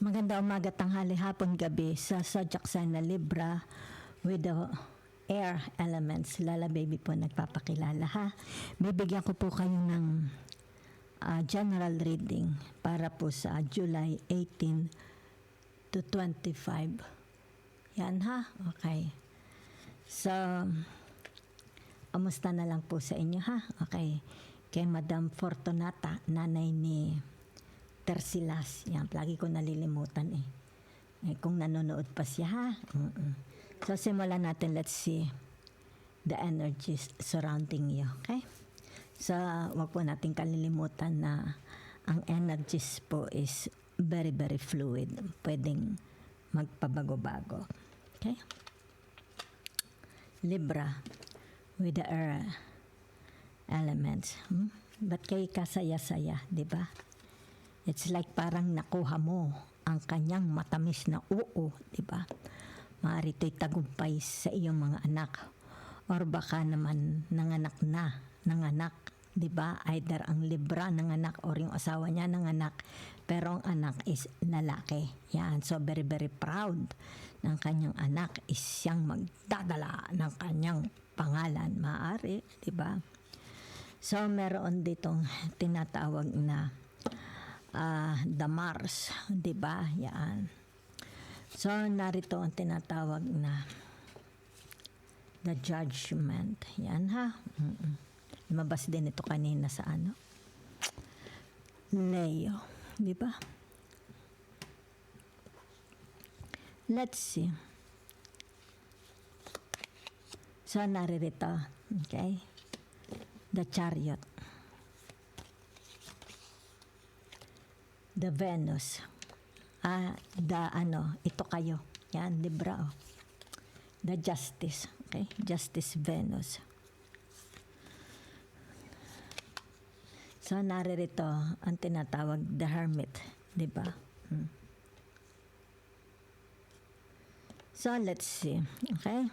Maganda umaga, tanghali, hapon, gabi sa zodiac sign na Libra with the air elements. Lala Baby po nagpapakilala ha. Bibigyan ko po kayo ng general reading para po sa July 18 to 25. Yan ha. Okay. So, amusta na lang po sa inyo ha. Okay. Kay Madam Fortunata, nanay ni Tersilas. Yan, lagi ko nalilimutan eh. Kung nanonood pa siya ha. So simulan natin, let's see the energies surrounding you. Okay? So wag po natin kalilimutan na ang energies po is very very fluid. Pwedeng magpabago-bago. Okay? Libra with the air elements. Ba't kayo kasaya-saya, di ba? It's like parang nakuha mo ang kanyang matamis na oo, di ba? Maaari ito'y tagumpay sa iyong mga anak. Or baka naman nanganak, di ba? Either ang Libra nanganak or yung asawa niya nanganak. Pero ang anak is lalaki. Yan. So very very proud ng kanyang anak is siyang magdadala ng kanyang pangalan. Maaari, di ba? So meron ditong tinatawag na the Mars, di ba? Yan. So narito ang tinatawag na the Judgment. Yan ha. Lumabas din ito kanina sa ano? Leo, di ba? Let's see. So naririto, okay? The Chariot. The Venus. Ito kayo. Yan, Libra. Oh. The Justice. Okay? Justice Venus. So, naririto ang tinatawag the Hermit. Diba? So, let's see. Okay?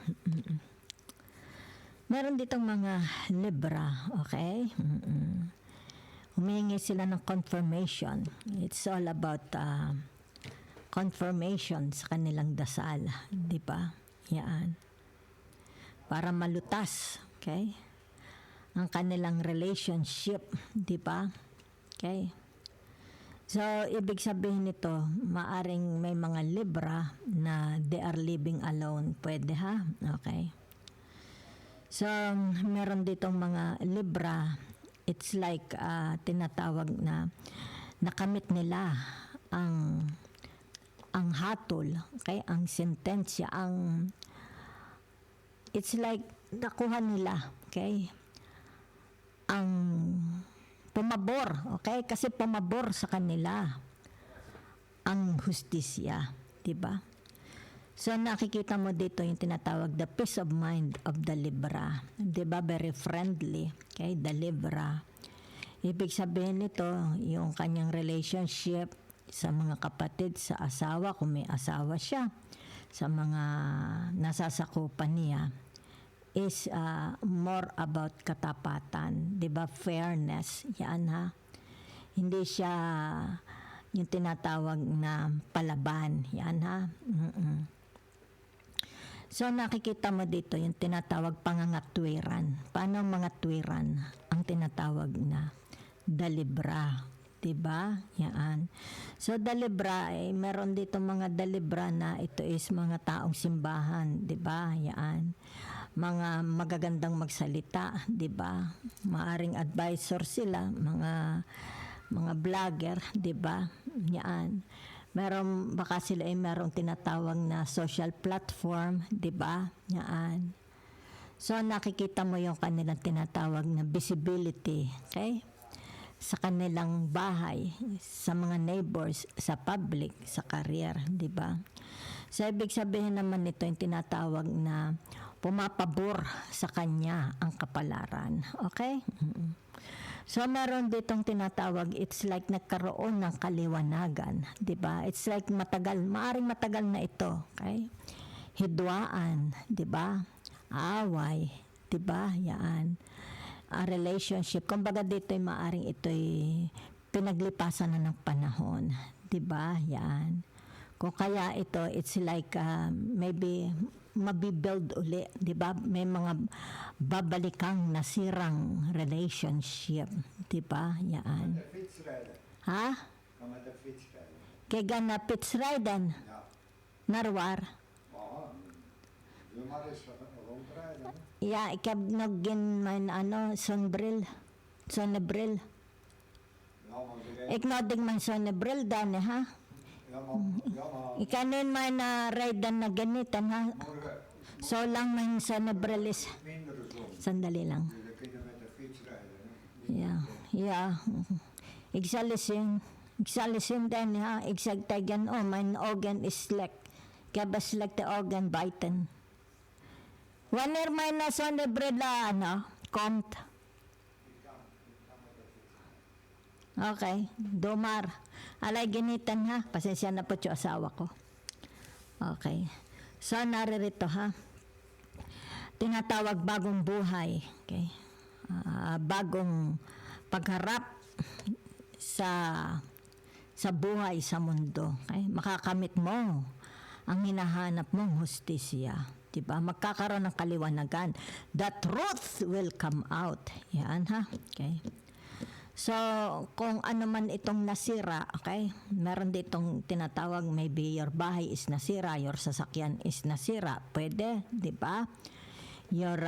Meron ditong mga Libra. Okay? Humingi sila ng confirmation. It's all about confirmation sa kanilang dasal. Di ba? Yan. Para malutas. Okay? Ang kanilang relationship. Di ba? Okay? So, ibig sabihin nito, maaring may mga Libra na they are living alone. Pwede ha? Okay. So, meron ditong mga Libra, it's like tinatawag na nakamit nila ang hatol, okay? Ang sentensya, it's like nakuha nila, okay? Ang pumabor, okay? Kasi pumabor sa kanila ang hustisya, di ba? So nakikita mo dito yung tinatawag the peace of mind of the Libra. Diba? Very friendly. Okay? The Libra. Ibig sabihin nito, yung kanyang relationship sa mga kapatid, sa asawa, kung may asawa siya, sa mga nasasakupan niya, is more about katapatan. Diba? Fairness. Yan ha. Hindi siya yung tinatawag na palaban. Yan ha. So nakikita mo dito yung tinatawag pangangatwiran. Paano mga twiran? Ang tinatawag na the Libra. Diba? Yan. So the Libra, meron dito mga the Libra na ito is mga taong simbahan. Diba? Yan. Mga magagandang magsalita. Diba? Maaring advisor sila. Mga vlogger. Diba? Yan. Meron, baka sila ay merong tinatawag na social platform, di ba? Yan. So, nakikita mo yung kanilang tinatawag na visibility, okay? Sa kanilang bahay, sa mga neighbors, sa public, sa career, di ba? So, ibig sabihin naman nito yung tinatawag na pumapabor sa kanya ang kapalaran, okay? So, meron ditong tinatawag, it's like nagkaroon ng kaliwanagan, di ba? It's like maaring matagal na ito, okay? Hidwaan, di ba? Away, di ba? Yan. A relationship, kumbaga dito maaring ito'y pinaglipasan na ng panahon, di ba? Yan. Kung kaya ito, it's like maybe mabibuild uli, di ba? May mga babalikang nasirang relationship, di ba? Yan. Ha? Kaya gana Pitsriden, narwar. Ja, ik heb nog in mijn zonnebril. Ik nodig mijn zonnebril dan, ha? Ik kan in mijn rijden na ganitan, ha? So lang mijn zonnebril is. Sandali lang. Ja. Ik zal eens dan, ha? Ik zeg tegen, mijn ogen is slecht. Ik heb een slechte ogen bijten. Wanneer mijn zonnebril komt. Okay, Domar. Alay ginitan ha. Pasensya na po yung asawa ko. Okay. So, naririto ha. Tinatawag bagong buhay. Okay. Bagong pagharap sa buhay sa mundo. Okay. Makakamit mo ang hinahanap mong hustisya. Diba? Magkakaroon ng kaliwanagan. The truth will come out. Yan ha. Okay. So, kung ano man itong nasira, okay, meron ditong tinatawag, maybe your bahay is nasira, your sasakyan is nasira, pwede, di ba? Your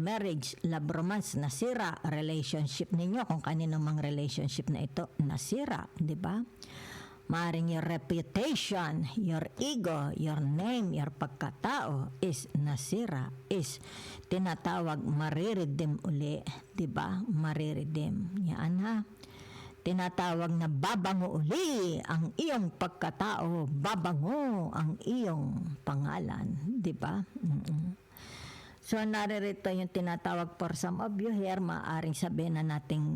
marriage, love romance, nasira, relationship ninyo, kung kanino mang relationship na ito, nasira, di ba? Maaring your reputation, your ego, your name, your pagkatao is nasira, is tinatawag mariredeem uli, di ba? Mariredeem. Yan ha. Tinatawag na babango uli ang iyong pagkatao, babango ang iyong pangalan, di ba? So naririto yung tinatawag for some of you here, maaring sabihin na nating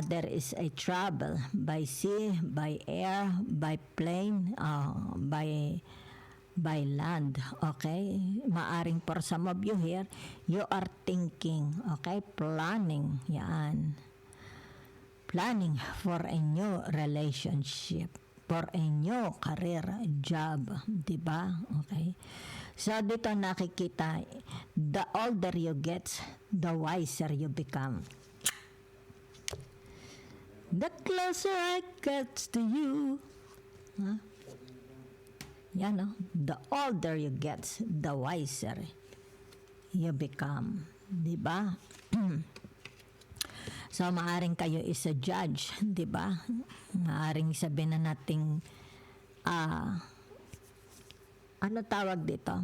there is a travel by sea, by air, by plane, by land. Okay? Maaring for some of you here, you are thinking, okay? Planning. Yan. Planning for a new relationship, for a new career, job. Diba? Okay? So, dito nakikita, the older you get, the wiser you become. The closer I get to you. Huh? Yan, no? The older you get, the wiser you become. Diba? So, maaring kayo is a judge. Diba? Maaring sabihin na nating ano tawag dito?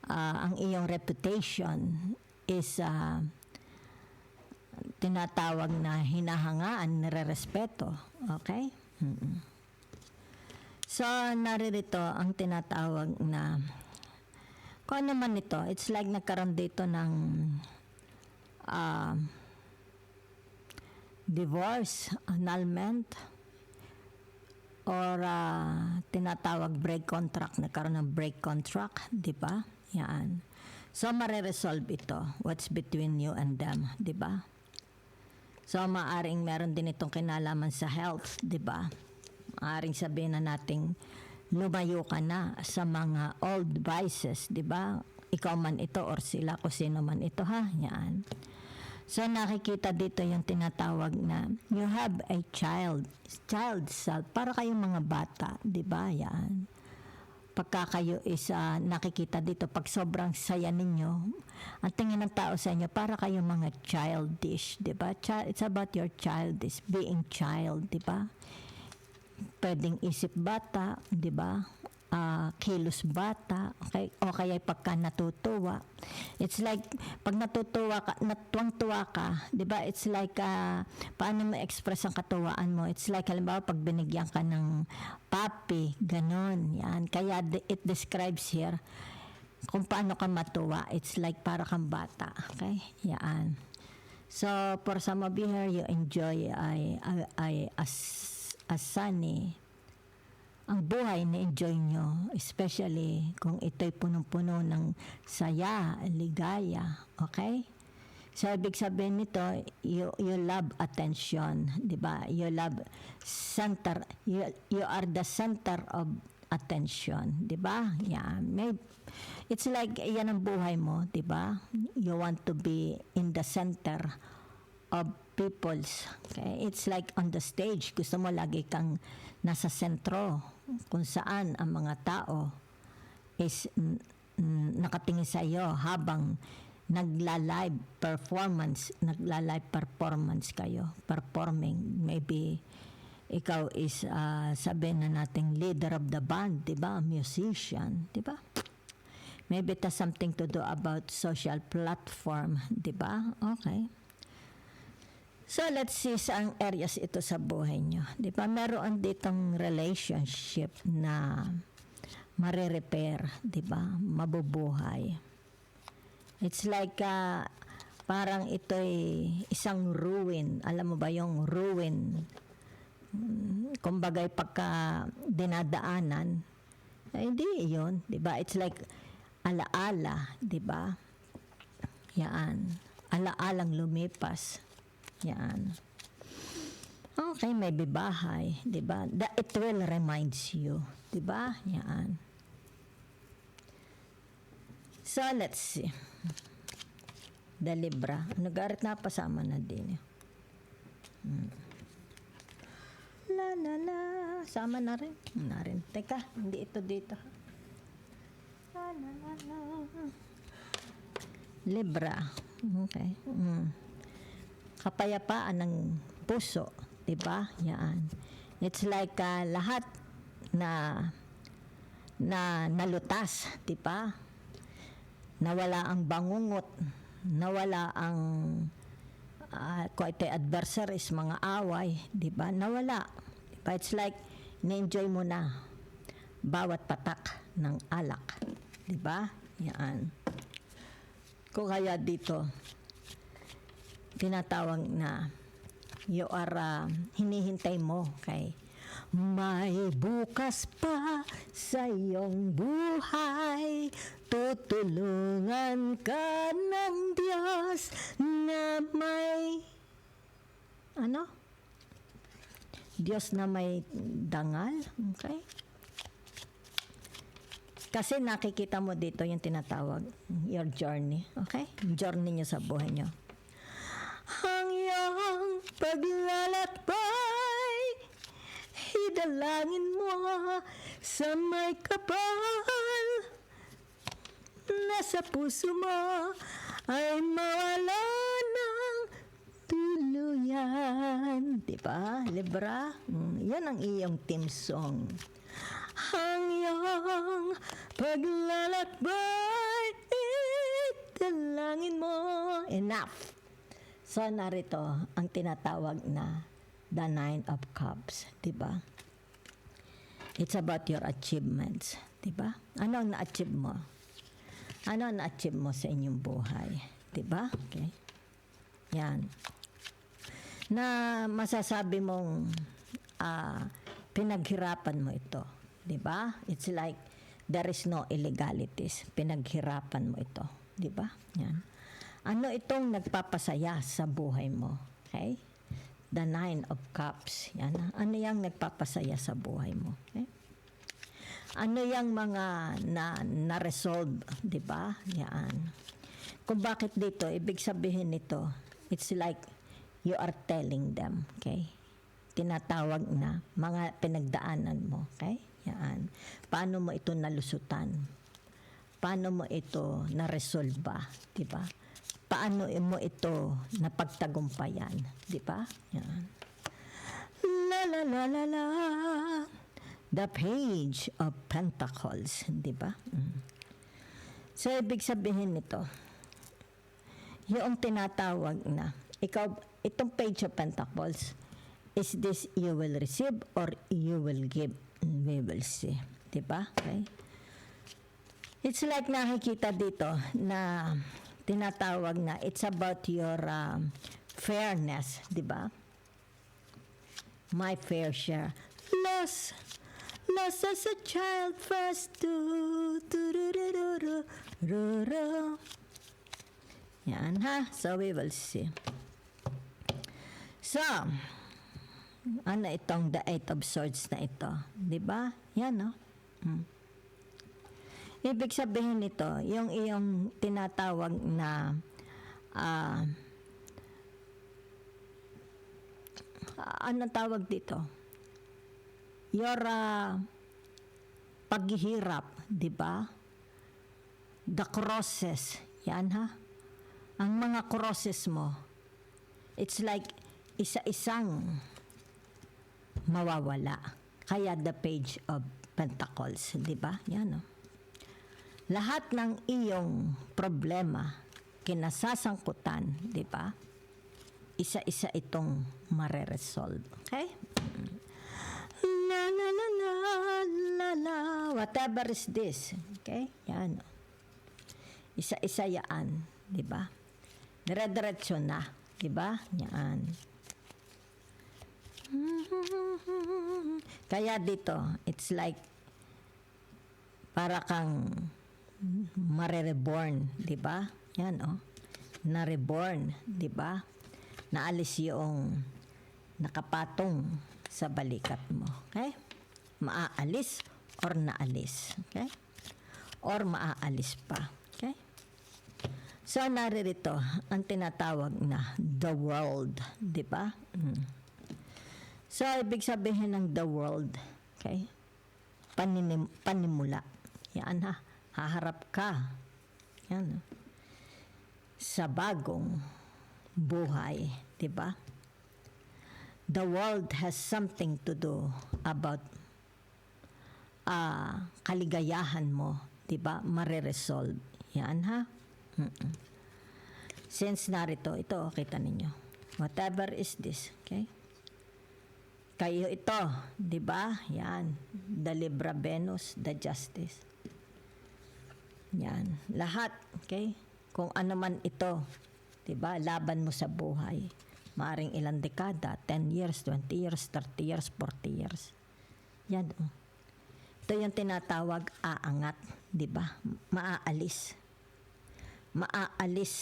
Ang iyong reputation is tinatawag na hinahangaan, nirerespeto. Okay? So, naririto ang tinatawag na kung ano man ito, it's like nagkaroon dito ng divorce, annulment, or tinatawag break contract, nagkaroon ng break contract, di ba? Yan. So, mariresolve ito. What's between you and them, di ba? So, maaring meron din itong kinalaman sa health, di ba? Maaring sabihin na nating lumayo ka na sa mga old vices, di ba? Ikaw man ito or sila, kung sino man ito, ha? Yan. So, nakikita dito yung tinatawag na you have a child self. Para kayong mga bata, di ba? Yan. Pagka kayo is nakikita dito, pag sobrang saya ninyo, ang tingin ng tao sa inyo, para kayong mga childish, di ba? It's about your childish, being child, di ba? Pwedeng isip bata, di ba? Kilos bata, okay? O kaya pagka natutuwa. It's like, pag natutuwa ka, natuwang-tuwa ka, di ba? It's like, paano mo express ang katuwaan mo? It's like, halimbawa, pag binigyan ka ng papi, ganon, yan. Kaya it describes here, kung paano ka matuwa. It's like, para kang bata, okay? Yan. So, for some of you here, you enjoy a sunny, ang buhay na enjoy nyo, especially kung ito'y punong-puno ng saya, ligaya, okay? So, ibig sabihin nito, you love attention, di ba? You love center, you are the center of attention, di ba? Yeah, it's like yan ang buhay mo, di ba? You want to be in the center of people's, okay? It's like on the stage, gusto mo lagi kang nasa sentro kung saan ang mga tao is nakatingin sa iyo habang nagla-live performance kayo, performing. Maybe ikaw is sabihin na nating leader of the band, di ba? Musician, di ba? Maybe it has something to do about social platform, di ba? Okay. So, let's see saang areas ito sa buhay nyo. Di ba? Meron ditong relationship na mare-repair, di ba? Mabubuhay. It's like parang ito'y isang ruin. Alam mo ba yung ruin? Kumbaga'y pagka dinadaanan, hindi yun, di ba? It's like alaala, di ba? Yan. Alaalang lumipas. Yan. Okay, may bahay, di ba? It will reminds you, di ba? Yan. So, let's see. The Libra. Nagarit na pasama na din. La la la. Sama na rin. Na rin. Teka, hindi ito dito. La la la la. Libra. Okay. Kapayapaan ng puso. Diba? Yan. It's like lahat na nalutas. Diba? Nawala ang bangungot. Nawala ang kung ito adversaries, mga away, di ba? Nawala. Diba? It's like, na-enjoy mo na bawat patak ng alak. Di ba? Yan. Kung kaya dito, tinatawag na you are hinihintay mo kay may bukas pa sa iyong buhay, tutulungan ka ng Diyos na may Diyos na may dangal. Okay? Kasi nakikita mo dito yung tinatawag your journey. Okay? Journey nyo sa buhay nyo. Ang iyong paglalakbay, idalangin mo sa may kapal na sa puso mo ay mawala ng tuluyan. Diba, Libra? Yan ang iyong theme song. Ang iyong paglalakbay, idalangin mo. Enough. So, narito ang tinatawag na the Nine of Cups, diba? It's about your achievements, diba? Ano ang na-achieve mo? Ano ang na-achieve mo sa inyong buhay? Diba? Okay. Yan. Na masasabi mong pinaghirapan mo ito, diba? It's like there is no illegalities. Pinaghirapan mo ito, diba? Yan. Ano itong nagpapasaya sa buhay mo? Okay? The Nine of Cups. Yan. Ano yung nagpapasaya sa buhay mo? Okay? Ano yung mga na-resolve, di ba? Yan. Kung bakit dito, ibig sabihin nito, it's like you are telling them, okay? Tinatawag na mga pinagdaanan mo, okay? Yan. Paano mo ito nalusutan? Paano mo ito na-resolve, di ba? Paano mo ito napagtagumpayan, di ba? Yan. La la la la la. The Page of Pentacles, di ba? So, ibig sabihin nito, yung tinatawag na, itong Page of Pentacles, is this you will receive or you will give? We will see. Di ba? Okay? It's like nakikita dito na tinatawag na it's about your fairness, di ba? My fair share. Lost as a child first. Yan ha. So we will see. So, ano itong the Eight of Swords na ito? Diba? Yan, no? Ibig sabihin nito, yung iyong tinatawag na anong tawag dito? Your paghihirap, di ba? The crosses, yan ha? Ang mga crosses mo, it's like isa-isang mawawala. Kaya the Page of Pentacles, di ba? Yan, no? Lahat ng iyong problema, kinasasangkutan, di ba? Isa-isa itong mareresolve. Okay? La la la la la la. Whatever is this. Okay? Yan. Isa-isa yan. Di ba? Dire-diretso na. Di ba? Yan. Kaya dito, it's like para kang mare-reborn, di ba? Yan, oh. Na-reborn, di ba? Naalis yung nakapatong sa balikat mo. Okay? Maaalis or naalis. Okay? Or maaalis pa. Okay? So, naririto ang tinatawag na the world. Di ba? So, ibig sabihin ng the world, okay? Panimula. Yan ha. Haharap ka. Yan. Sa bagong buhay. Diba? The world has something to do about kaligayahan mo. Diba? Mareresolve. Yan ha. Since narito, ito, kita ninyo. Whatever is this. Okay? Kayo ito, di ba? Yan. The Libra Venus, the Justice. Yan. Lahat, okay? Kung ano man ito, di ba? Laban mo sa buhay. Maaring ilang dekada, 10 years, 20 years, 30 years, 40 years. Yan. Ito yung tinatawag aangat, di ba? Maaalis. Maaalis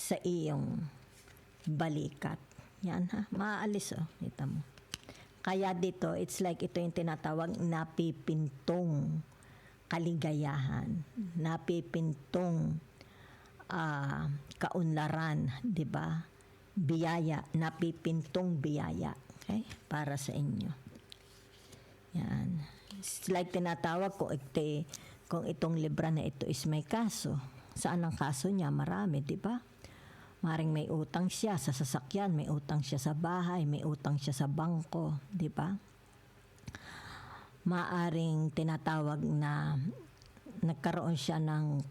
sa iyong balikat. Yan ha. Maaalis, oh. Kita mo. Kaya dito, it's like ito yung tinatawag napipintong kaligayahan, napipintong kaunlaran, di ba? Biyaya, napipintong biyaya, okay? Para sa inyo. Yan. It's like tinatawag kung itong libra na ito is may kaso. Saan ang kaso niya? Marami, di ba? Maring may utang siya sa sasakyan, may utang siya sa bahay, may utang siya sa bangko, di ba? Maaring tinatawag na nagkaroon siya ng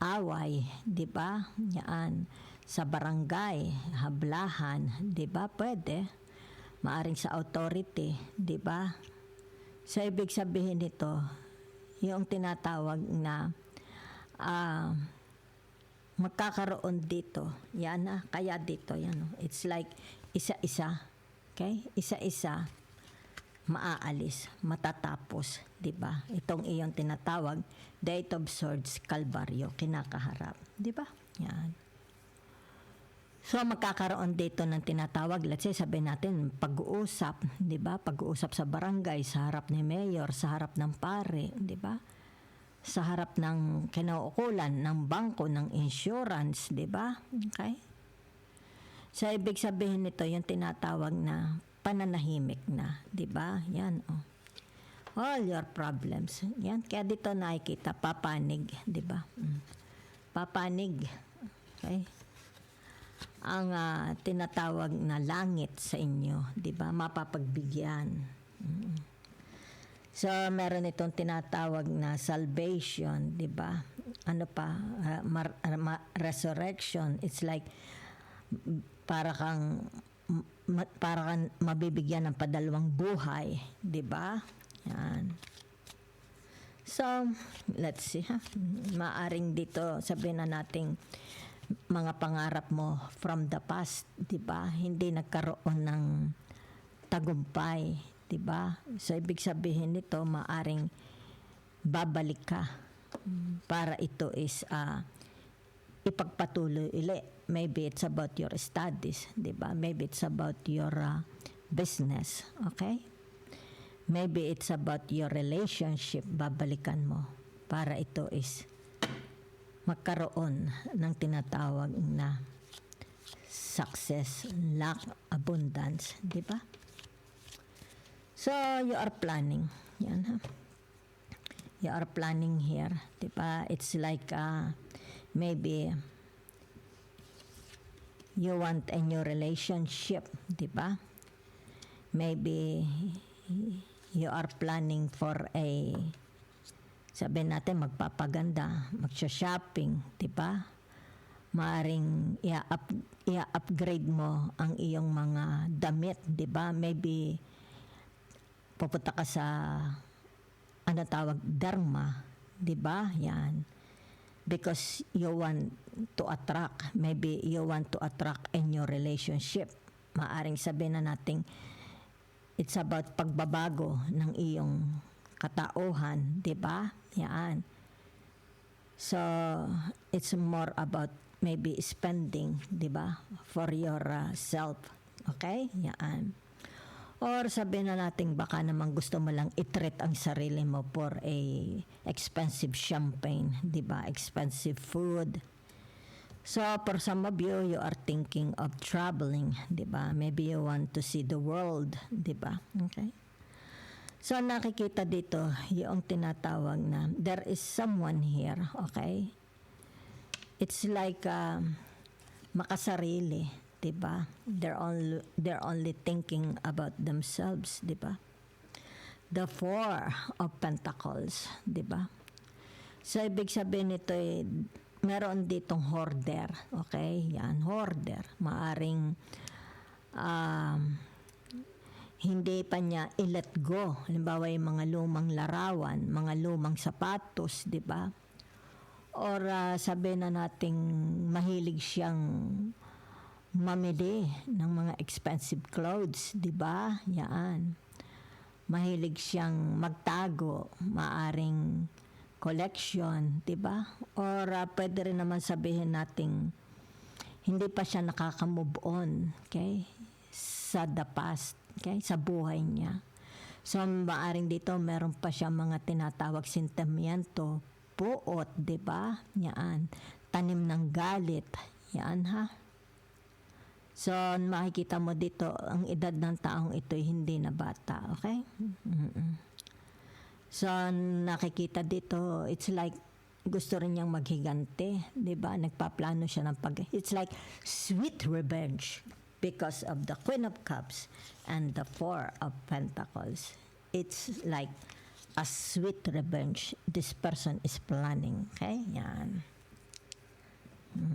away, di ba? Yan, sa barangay, hablahan, di ba? Pwede. Maaring sa authority, di ba? So, ibig sabihin nito, yung tinatawag na magkakaroon dito. Yan na. Kaya dito. Yan. It's like isa-isa. Okay? Isa-isa. Maaalis. Matatapos. Diba? Itong iyong tinatawag the Eight of Swords, Kalbaryo. Kinakaharap. Diba? Yan. So, magkakaroon dito ng tinatawag. Let's say, sabihin natin, pag-uusap. Diba? Pag-uusap sa barangay, sa harap ni mayor, sa harap ng pare. Diba? Sa harap ng kinauukulan, ng bangko, ng insurance, di ba? Okay? So, ibig sabihin nito, yung tinatawag na pananahimik na, di ba? Yan, oh. All your problems. Yan, kaya dito nakikita, papanig, di ba? Papanig. Okay? Ang tinatawag na langit sa inyo, di ba? Mapapagbigyan. So, meron itong tinatawag na salvation, di ba? Ano pa? Resurrection. It's like, para kang mabibigyan ng padalawang buhay, di ba? Yan. So, let's see, ha? Maaring dito, sabihin na nating mga pangarap mo from the past, di ba? Hindi nagkaroon ng tagumpay, diba? So, ibig sabihin nito, maaring babalik ka para ito is ipagpatuloy uli. Maybe it's about your studies, di ba? Maybe it's about your business, okay? Maybe it's about your relationship, babalikan mo para ito is magkaroon ng tinatawag na success, luck, abundance, di ba? So, you are planning. Yan ha. You are planning here, di ba? It's like maybe you want a new relationship, di ba? Maybe you are planning for sabihin natin magpapaganda, magsha-shopping, di ba? Maaring i-upgrade mo ang iyong mga damit, di ba? Maybe pupunta ka sa tawag dharma, di ba? Yan. Because you want to attract, maybe you want to attract a new relationship. Maaring sabihin na natin it's about pagbabago ng iyong katauhan, di ba? Yan. So, it's more about maybe spending, di ba? For your self. Okay? Yan. Or sabihin na natin baka naman gusto mo lang i-treat ang sarili mo for a expensive champagne, di ba? Expensive food. So, for some of you, you are thinking of traveling, di ba? Maybe you want to see the world, di ba? Okay? So, nakikita dito yung tinatawag na there is someone here, okay? It's like makasarili, 'di ba? They're only thinking about themselves, 'di ba? The Four of Pentacles, 'di ba? So ibig sabihin nito meron ditong hoarder, okay? Yan, hoarder. Maaring hindi pa niya i-let go. Halimbawa yung mga lumang larawan, mga lumang sapatos, 'di ba? Or sabihin na nating mahilig siyang mamili ng mga expensive clothes, di ba? Yan. Mahilig siyang magtago, maaring collection, di ba? Or pwede rin naman sabihin nating hindi pa siya nakaka-move on, okay? Sa the past, okay? Sa buhay niya. So, maaring dito meron pa siya mga tinatawag sentimiento, puot, di ba? Yan. Tanim ng galit. Yan ha. So, makikita mo dito, ang edad ng taong ito hindi na bata. Okay? So, nakikita dito, it's like gusto rin niyang maghigante. Di ba? Nagpaplano siya ng it's like sweet revenge because of the Queen of Cups and the Four of Pentacles. It's like a sweet revenge this person is planning. Okay? Yan.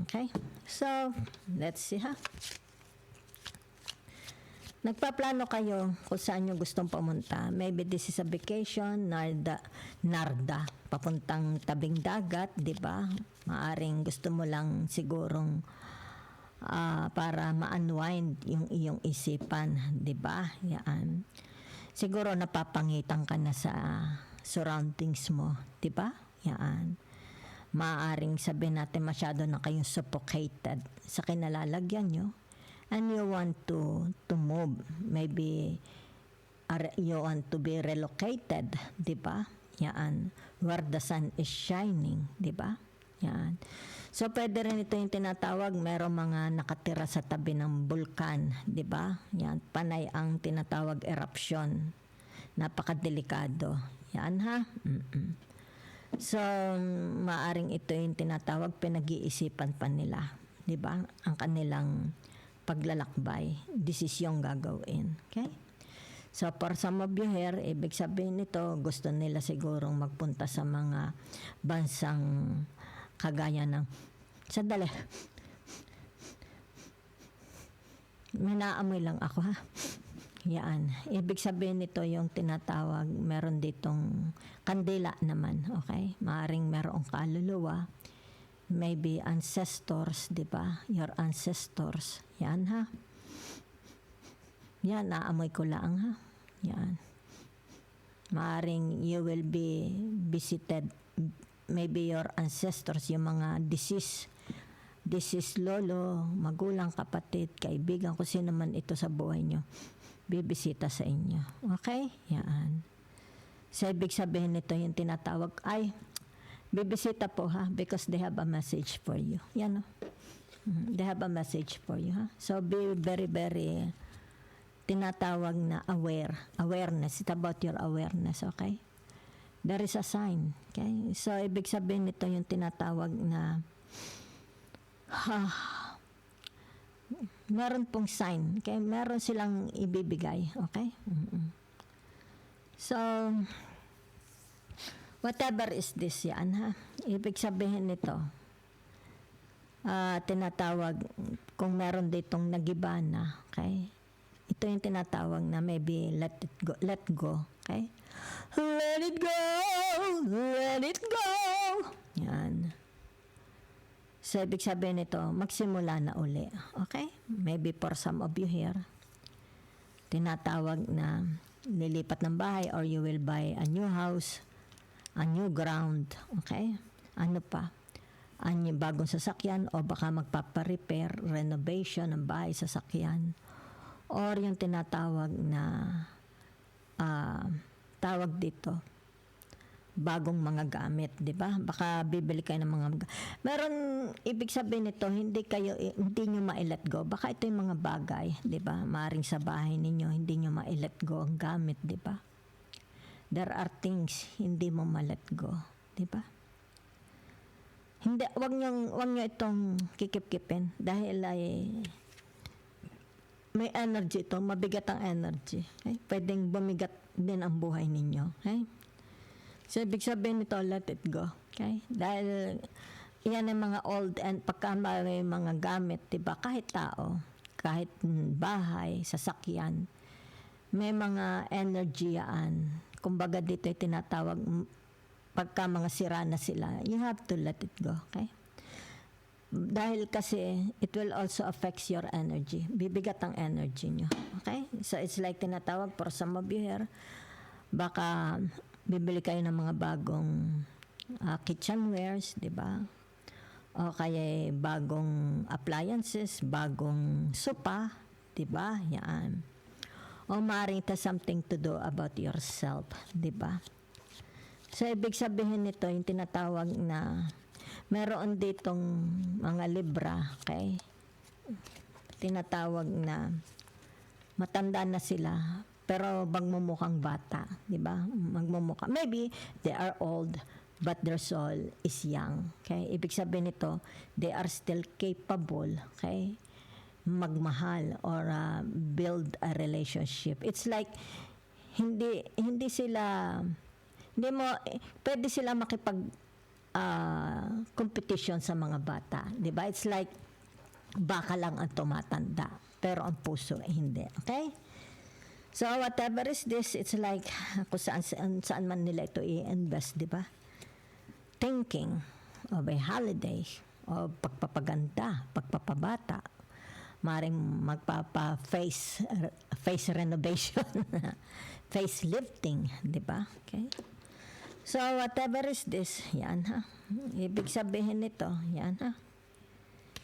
Okay? So, let's see ha. Nagpaplano kayo kung saan nyo gustong pumunta. Maybe this is a vacation, Narda, papuntang tabing dagat, di ba? Maaring gusto mo lang sigurong para ma-unwind yung iyong isipan, di ba? Yan. Siguro napapangitan ka na sa surroundings mo, 'di ba? Yan. Maaring sabihin natin masyado na kayong suffocated sa kinalalagyan nyo and you want to move. Maybe you want to be relocated, 'di ba? Yan. Where the sun is shining, 'di ba? Yan. So pwede rin ito yung tinatawag, merong mga nakatira sa tabi ng bulkan, 'di ba? Yan, panay ang tinatawag eruption. Napakadelikado. Yan ha. So maaring ito yung tinatawag pinag-iisipan pa nila, 'di ba? Ang kanilang paglalakbay, desisyon gagawin. Okay? So for some of you here, ibig sabihin nito, gusto nila sigurong magpunta sa mga bansang kagaya ng sandali. May naamoy lang ako ha. Yan. Ibig sabihin nito yung tinatawag, meron ditong kandila naman. Okay? Maaring merong kaluluwa. Maybe ancestors, di ba? Your ancestors. Yan ha. Yan, naamoy ko lang ha. Yan. Maaring you will be visited, maybe your ancestors, yung mga deceased This is lolo, magulang, kapatid, kaibigan, kung sino man ito sa buhay nyo, bibisita sa inyo. Okay? Yan. So, ibig sabihin nito yung tinatawag, ay, bibisita po ha, because they have a message for you. Yan o. They have a message for you ha. So, be very, very tinatawag na awareness. It's about your awareness, okay? There is a sign, okay? So, ibig sabihin nito yung tinatawag na meron pong sign, okay? Meron silang ibibigay, okay? So, whatever is this yan, ha? Ibig sabihin nito, tinatawag, kung meron ditong nagiba na, okay? Ito yung tinatawag na maybe let go, okay? Let it go, let it go. Yan. So, ibig sabihin nito, magsimula na uli. Okay? Maybe for some of you here, tinatawag na nilipat ng bahay or you will buy a new house, a new ground. Okay? Ano pa? Ang bagong sasakyan o baka magpaparepair, renovation ng bahay, sasakyan. Or yung tinatawag na tawag dito, bagong mga gamit, di ba? Baka bibili kayo ng mga meron, ibig sabihin nito, hindi nyo ma-let go. Baka ito yung mga bagay, di ba? Maaring sa bahay ninyo, hindi nyo ma-let go ang gamit, di ba? There are things hindi mo ma-let go, di ba? Hindi, wag nyo itong kikip-kipin dahil ay may energy ito, mabigat ang energy. Okay? Pwedeng bumigat din ang buhay ninyo. Okay? So, ibig sabihin nito, let it go. Okay? Dahil yan ang mga old and pagka may mga gamit, diba? Kahit tao, kahit bahay, sasakyan, may mga energy yan. Kumbaga dito ay tinatawag, pagka mga sira na sila, you have to let it go. Okay? Dahil kasi, it will also affect your energy. Bibigat ang energy nyo. Okay? So, it's like tinatawag for some of you here, baka bibili kayo ng mga bagong kitchenwares, di ba? O kaya bagong appliances, bagong sopa, di ba? Yan. O maaaring it has something to do about yourself, di ba? So, ibig sabihin nito, yung tinatawag na meron ditong mga libra, okay? Tinatawag na matanda na sila, pero magmumukhang bata, di ba? Magmumukha. Maybe they are old, but their soul is young. Okay? Ibig sabihin nito, they are still capable, okay? Magmahal or build a relationship. It's like hindi sila pwede sila makipag competition sa mga bata, di ba? It's like baka lang ang tumatanda, pero ang puso hindi. Okay? So, whatever is this, it's like kung saan man nila ito i-invest, di ba? Thinking of a holiday, o pagpapaganda, pagpapabata, maring magpapa-face renovation, facelifting, di ba? Okay? So, whatever is this, yan ha. Ibig sabihin nito, yan ha.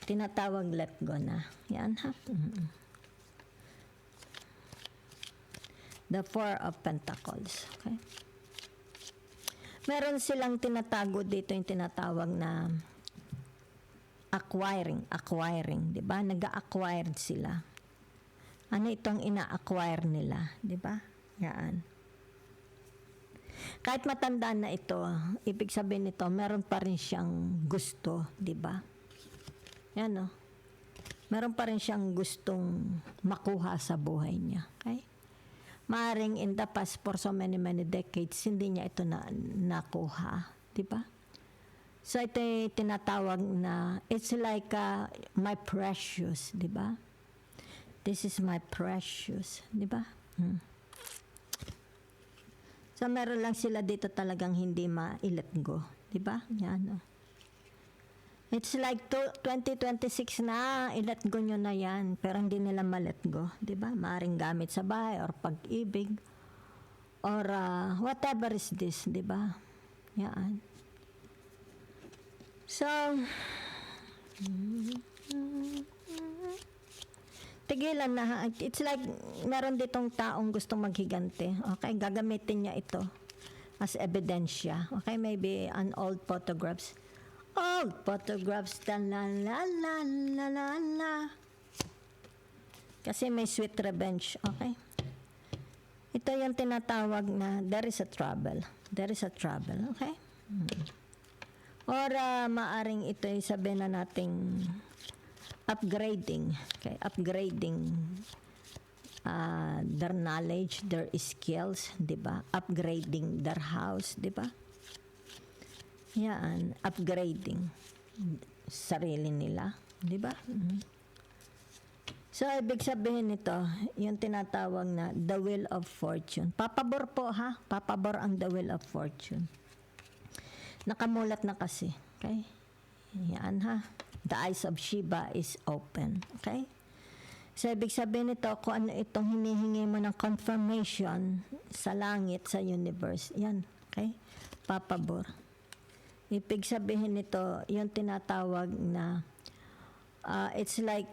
Tinatawag let go na. Yan ha. The Four of Pentacles. Okay? Meron silang tinatago dito yung tinatawag na acquiring, di ba? Nag-acquire sila. Ano itong ina-acquire nila, di ba? Yan. Kahit matanda na ito, ibig sabihin nito, meron pa rin siyang gusto, di ba? Yan o. Meron pa rin siyang gustong makuha sa buhay niya. Okay? Maaring in the past for so many decades, hindi niya ito nakuha. Diba? So, ito yung tinatawag na, it's like my precious. Diba? This is my precious. Diba? So, meron lang sila dito talagang hindi ma-let go. Diba? Yan o. It's like 2026 na, i-let go nyo na yan, pero hindi nila ma-let go, di ba? Maaring gamit sa bahay or pag-ibig or whatever is this, di ba? Yan. So, Tigilan na ha. It's like meron ditong taong gustong maghigante. Okay, gagamitin niya ito as ebidensya. Okay, maybe an old photographs. Old photographs. La la la la la la la. Kasi may sweet revenge. Okay. Ito yung tinatawag na there is a trouble. There is a trouble. Okay. Or maaring ito ay sabihin na nating upgrading. Okay, upgrading their knowledge, their skills, 'di ba? Upgrading their house, 'di ba? Yan, upgrading sarili nila, 'di ba? So, ibig sabihin nito, yung tinatawag na the wheel of fortune. Papabor po ha, papabor ang the wheel of fortune. Nakamulat na kasi, okay? Yan ha. The eyes of Shiva is open. Okay? So, ibig sabihin nito, kung ano itong hinihingi mo ng confirmation sa langit, sa universe, yan. Okay? Papabor. Ibig sabihin nito, yung tinatawag na it's like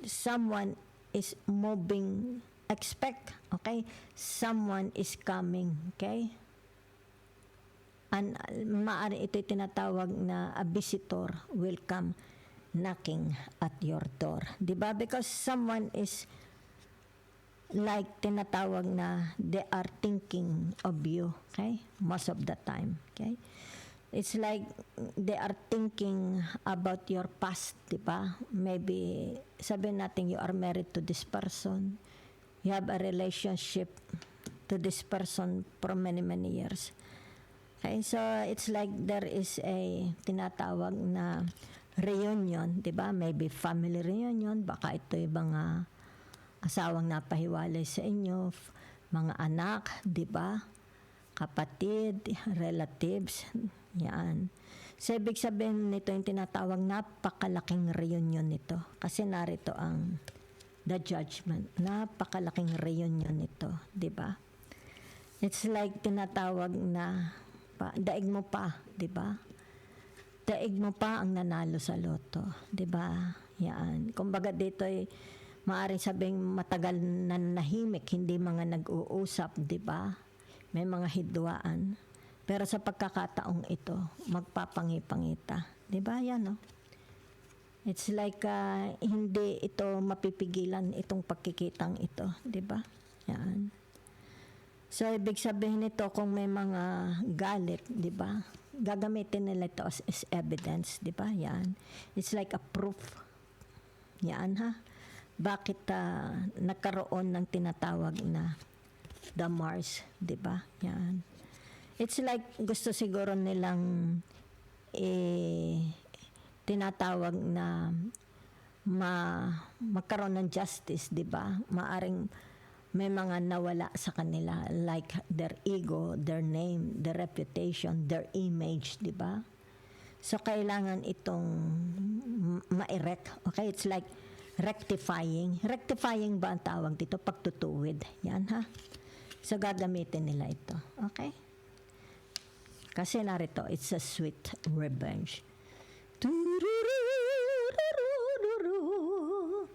someone is moving, expect, okay? Someone is coming, okay? And maaari ito'y tinatawag na a visitor will come knocking at your door. Diba? Because someone is like tinatawag na they are thinking of you, okay? Most of the time, okay? It's like they are thinking about your past, diba? Maybe sabihin natin you are married to this person. You have a relationship to this person for many, many years. Okay, so it's like there is a tinatawag na reunion, 'di ba? Maybe family reunion, baka ito yung mga asawang napahiwalay sa inyo, mga anak, 'di ba? Kapatid, relatives, yan. So, ibig sabihin nito yung tinatawag napakalaking reunion nito. Kasi narito ang the judgment. Napakalaking reunion nito, 'di ba? It's like tinatawag na daig mo pa, 'di ba? Daig mo pa ang nanalo sa loto, 'di ba? Yan. Kumbaga dito ay maaring sabing matagal na nahimik, hindi mga nag-uusap, 'di ba? May mga hidwaan. Pero sa pagkakataong ito, magpapangipangita, 'di ba? Yan, no? It's like hindi ito mapipigilan itong pagkikitang ito, 'di ba? Yan. So, ibig sabihin nito, kung may mga galit, di ba? Gagamitin nila ito as evidence, di ba? Yan. It's like a proof. Yan, ha? Bakit nagkaroon ng tinatawag na the Mars, di ba? Yan. It's like gusto siguro nilang tinatawag na magkaroon ng justice, di ba? Maaring may mga nawala sa kanila, like their ego, their name, their reputation, their image, di ba? So, kailangan itong ma-erect. Okay? It's like rectifying. Rectifying ba ang tawag dito? Pagtutuwid. Yan, ha? So, gagamitin nila ito. Okay? Kasi narito, it's a sweet revenge.